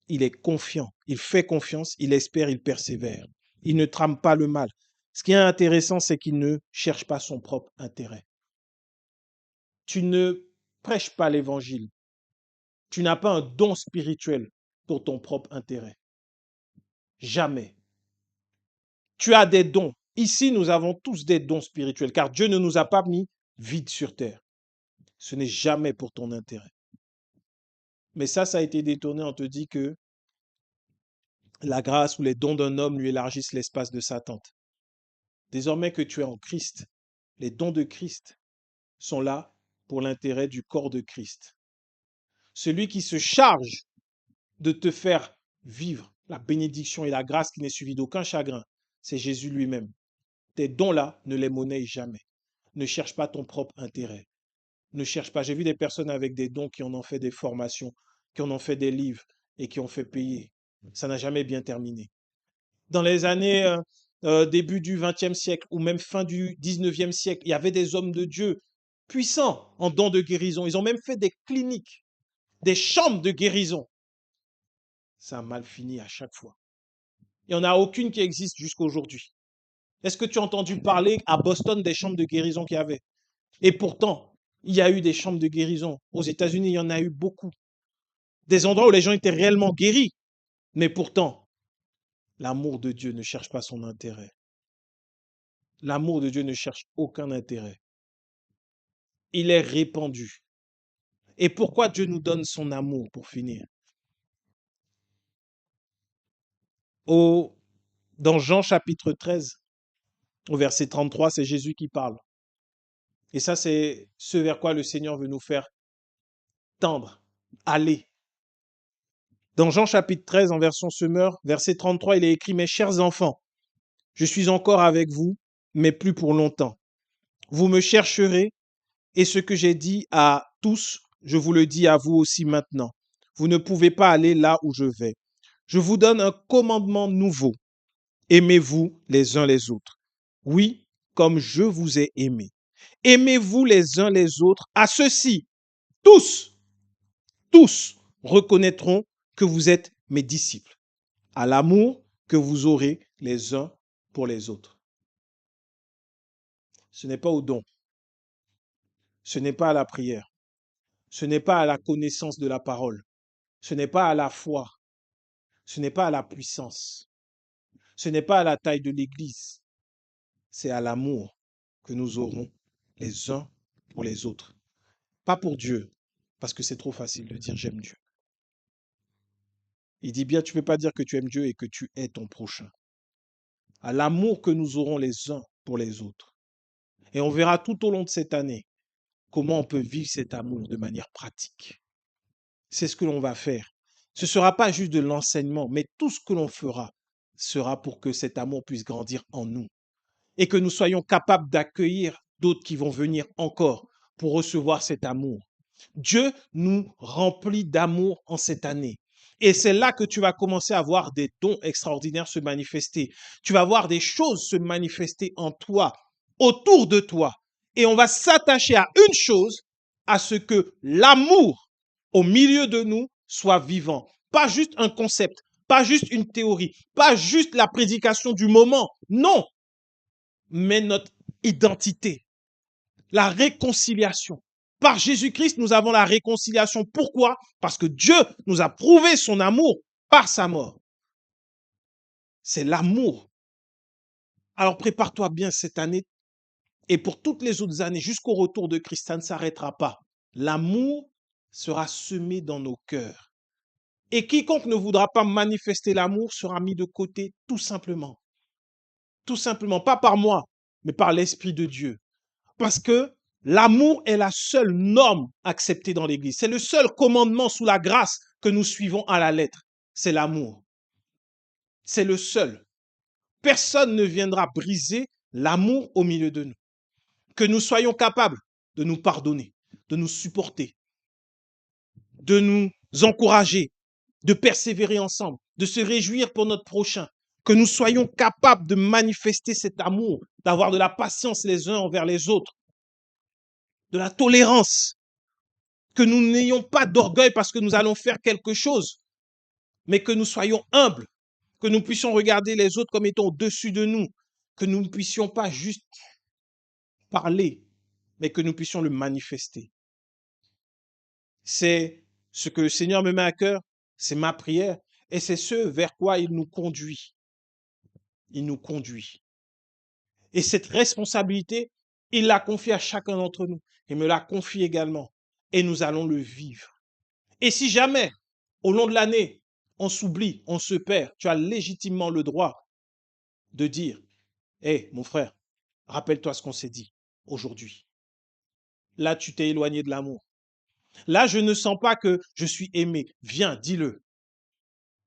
il est confiant, il fait confiance, il espère, il persévère. Il ne trame pas le mal. Ce qui est intéressant, c'est qu'il ne cherche pas son propre intérêt. Tu ne prêches pas l'évangile. Tu n'as pas un don spirituel pour ton propre intérêt. Jamais. Tu as des dons. Ici, nous avons tous des dons spirituels, car Dieu ne nous a pas mis vides sur terre. Ce n'est jamais pour ton intérêt. Mais ça a été détourné. On te dit que la grâce ou les dons d'un homme lui élargissent l'espace de sa tente. Désormais que tu es en Christ, les dons de Christ sont là pour l'intérêt du corps de Christ. Celui qui se charge de te faire vivre la bénédiction et la grâce qui n'est suivie d'aucun chagrin, c'est Jésus lui-même. Tes dons-là, ne les monnaie jamais. Ne cherche pas ton propre intérêt. Ne cherche pas. J'ai vu des personnes avec des dons qui en ont fait des formations, qui en ont fait des livres et qui ont fait payer. Ça n'a jamais bien terminé. Dans les années début du XXe siècle ou même fin du XIXe siècle, il y avait des hommes de Dieu puissants en dons de guérison. Ils ont même fait des cliniques, des chambres de guérison. Ça a mal fini à chaque fois. Il n'y en a aucune qui existe jusqu'à aujourd'hui. Est-ce que tu as entendu parler à Boston des chambres de guérison qu'il y avait? Et pourtant, il y a eu des chambres de guérison. Aux États-Unis, il y en a eu beaucoup. Des endroits où les gens étaient réellement guéris. Mais pourtant, l'amour de Dieu ne cherche pas son intérêt. L'amour de Dieu ne cherche aucun intérêt. Il est répandu. Et pourquoi Dieu nous donne son amour, pour finir? Dans Jean chapitre 13, au verset 33, c'est Jésus qui parle. Et ça, c'est ce vers quoi le Seigneur veut nous faire tendre, aller. Dans Jean chapitre 13, en version Semeur, verset 33, il est écrit « Mes chers enfants, je suis encore avec vous, mais plus pour longtemps. Vous me chercherez, et ce que j'ai dit à tous, je vous le dis à vous aussi maintenant. Vous ne pouvez pas aller là où je vais. Je vous donne un commandement nouveau. Aimez-vous les uns les autres. Oui, comme je vous ai aimé. Aimez-vous les uns les autres. À ceux-ci, tous reconnaîtront que vous êtes mes disciples, à l'amour que vous aurez les uns pour les autres. Ce n'est pas au don, ce n'est pas à la prière, ce n'est pas à la connaissance de la parole, ce n'est pas à la foi, ce n'est pas à la puissance, ce n'est pas à la taille de l'Église, c'est à l'amour que nous aurons les uns pour les autres. Pas pour Dieu, parce que c'est trop facile de dire j'aime Dieu. Il dit bien, tu ne peux pas dire que tu aimes Dieu et que tu es ton prochain. À l'amour que nous aurons les uns pour les autres. Et on verra tout au long de cette année comment on peut vivre cet amour de manière pratique. C'est ce que l'on va faire. Ce ne sera pas juste de l'enseignement, mais tout ce que l'on fera sera pour que cet amour puisse grandir en nous et que nous soyons capables d'accueillir d'autres qui vont venir encore pour recevoir cet amour. Dieu nous remplit d'amour en cette année. Et c'est là que tu vas commencer à voir des dons extraordinaires se manifester. Tu vas voir des choses se manifester en toi, autour de toi. Et on va s'attacher à une chose, à ce que l'amour au milieu de nous soit vivant. Pas juste un concept, pas juste une théorie, pas juste la prédication du moment. Non, mais notre identité, la réconciliation. Par Jésus-Christ, nous avons la réconciliation. Pourquoi? Parce que Dieu nous a prouvé son amour par sa mort. C'est l'amour. Alors prépare-toi bien cette année et pour toutes les autres années, jusqu'au retour de Christ, ça ne s'arrêtera pas. L'amour sera semé dans nos cœurs. Et quiconque ne voudra pas manifester l'amour sera mis de côté tout simplement. Tout simplement, pas par moi, mais par l'Esprit de Dieu. Parce que l'amour est la seule norme acceptée dans l'Église. C'est le seul commandement sous la grâce que nous suivons à la lettre. C'est l'amour. C'est le seul. Personne ne viendra briser l'amour au milieu de nous. Que nous soyons capables de nous pardonner, de nous supporter, de nous encourager, de persévérer ensemble, de se réjouir pour notre prochain. Que nous soyons capables de manifester cet amour, d'avoir de la patience les uns envers les autres, de la tolérance, que nous n'ayons pas d'orgueil parce que nous allons faire quelque chose, mais que nous soyons humbles, que nous puissions regarder les autres comme étant au-dessus de nous, que nous ne puissions pas juste parler, mais que nous puissions le manifester. C'est ce que le Seigneur me met à cœur, c'est ma prière, et c'est ce vers quoi il nous conduit. Il nous conduit. Et cette responsabilité, il l'a confiée à chacun d'entre nous. Il me l'a confiée également. Et nous allons le vivre. Et si jamais, au long de l'année, on s'oublie, on se perd, tu as légitimement le droit de dire, hé, mon frère, rappelle-toi ce qu'on s'est dit aujourd'hui. Là, tu t'es éloigné de l'amour. Là, je ne sens pas que je suis aimé. Viens, dis-le.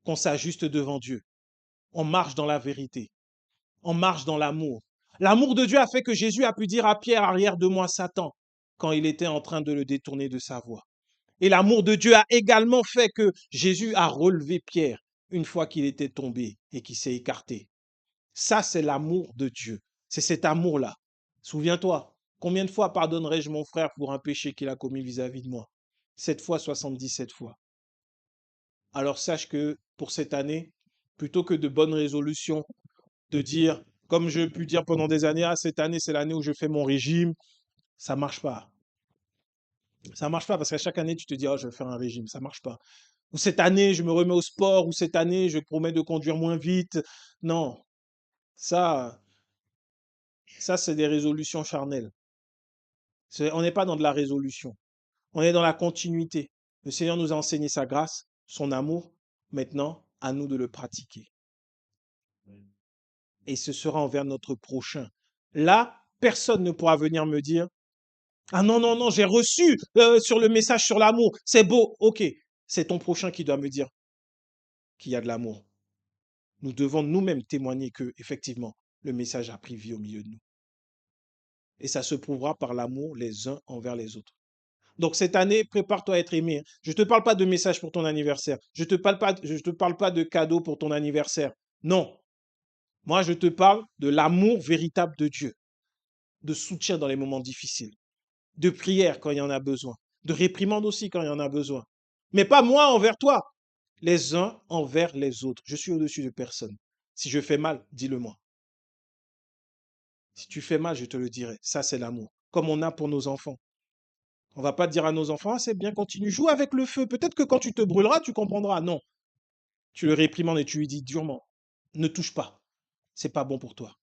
Qu'on s'ajuste devant Dieu. On marche dans la vérité. On marche dans l'amour. L'amour de Dieu a fait que Jésus a pu dire à Pierre, arrière de moi, Satan, quand il était en train de le détourner de sa voie. Et l'amour de Dieu a également fait que Jésus a relevé Pierre une fois qu'il était tombé et qu'il s'est écarté. Ça, c'est l'amour de Dieu. C'est cet amour-là. Souviens-toi, combien de fois pardonnerai-je mon frère pour un péché qu'il a commis vis-à-vis de moi? 7 fois, 77 fois. Alors sache que pour cette année, plutôt que de bonnes résolutions, de dire, comme je pu dire pendant des années, ah, cette année, c'est l'année où je fais mon régime, ça marche pas. Ça marche pas parce qu'à chaque année, tu te dis, oh, je vais faire un régime. Ça marche pas. Ou cette année, je me remets au sport, ou cette année, je promets de conduire moins vite. Non, ça, ça c'est des résolutions charnelles. On n'est pas dans de la résolution. On est dans la continuité. Le Seigneur nous a enseigné sa grâce, son amour. Maintenant, à nous de le pratiquer. Et ce sera envers notre prochain. Là, personne ne pourra venir me dire, ah non, non, non, j'ai reçu sur le message sur l'amour. C'est beau. OK. C'est ton prochain qui doit me dire qu'il y a de l'amour. Nous devons nous-mêmes témoigner que, effectivement, le message a pris vie au milieu de nous. Et ça se prouvera par l'amour les uns envers les autres. Donc cette année, prépare-toi à être aimé. Je ne te parle pas de message pour ton anniversaire. Je te parle pas de cadeau pour ton anniversaire. Non. Moi, je te parle de l'amour véritable de Dieu, de soutien dans les moments difficiles, de prière quand il y en a besoin, de réprimande aussi quand il y en a besoin. Mais pas moi envers toi, les uns envers les autres. Je suis au-dessus de personne. Si je fais mal, dis-le-moi. Si tu fais mal, je te le dirai. Ça, c'est l'amour. Comme on a pour nos enfants. On va pas dire à nos enfants, ah, c'est bien, continue, joue avec le feu. Peut-être que quand tu te brûleras, tu comprendras. Non, tu le réprimandes et tu lui dis durement, ne touche pas. C'est pas bon pour toi.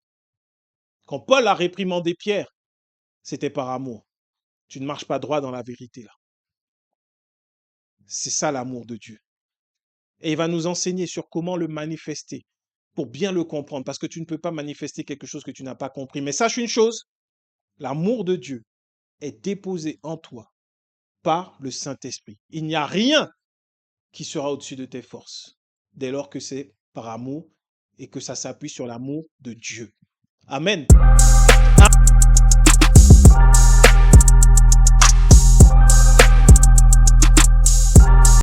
Quand Paul a réprimandé Pierre, c'était par amour. Tu ne marches pas droit dans la vérité là. C'est ça l'amour de Dieu. Et il va nous enseigner sur comment le manifester pour bien le comprendre, parce que tu ne peux pas manifester quelque chose que tu n'as pas compris. Mais sache une chose, l'amour de Dieu est déposé en toi par le Saint-Esprit. Il n'y a rien qui sera au-dessus de tes forces, dès lors que c'est par amour et que ça s'appuie sur l'amour de Dieu. Amen.